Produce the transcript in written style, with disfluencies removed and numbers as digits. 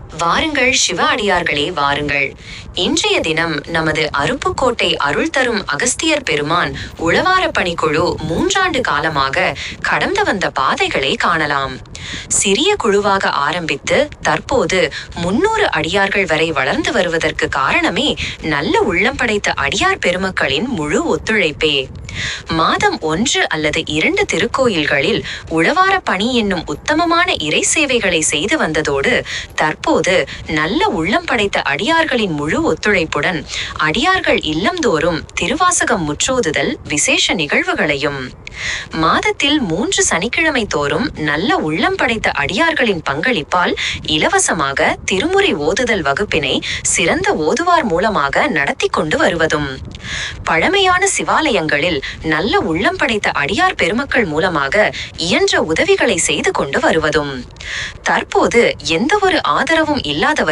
வாருங்கள் சிவ அடியார்களே வாருங்கள். இன்றைய தினம் நமது அருப்புக்கோட்டை அருள் தரும் அகஸ்தியர் பெருமான் உழவார பணிக்குழு 3 ஆண்டு காலமாக கடந்து வந்த பாதைகளை காணலாம். சிறிய குழுவாக ஆரம்பித்து தற்போது 300 அடியார்கள் வரை வளர்ந்து வருவதற்கு காரணமே நல்ல உள்ளம் படைத்த அடியார் பெருமக்களின் முழு ஒத்துழைப்பே. மாதம் 1 அல்லது 2 திருக்கோயில்களில் உழவார பணி என்னும் உத்தமமான இறை சேவைகளை செய்து வந்ததோடு தற்போது நல்ல உள்ளம் படைத்த அடியார்களின் முழு ஒத்துழைப்புடன் அடியார்கள் இல்லந்தோறும் திருவாசகம் முற்றோதுதல் விசேஷ நிகழ்வுகளையும் மாதத்தில் 3 சனிக்கிழமை தோறும் நல்ல உள்ளம் படைத்த அடியார்களின் பங்களிப்பால் இலவசமாக திருமுறை ஓதுதல் வகுப்பினை சிறந்த ஓதுவார் மூலமாக நடத்தி கொண்டு வருவதும், பழமையான சிவாலயங்களில் நல்ல உள்ளம் படைத்த அடியார் பெருமக்கள் மூலமாக இயன்ற உதவிகளை செய்து கொண்டு வருவதும், தற்போது எந்த ஒரு ஆதரவும் இல்லாதவர்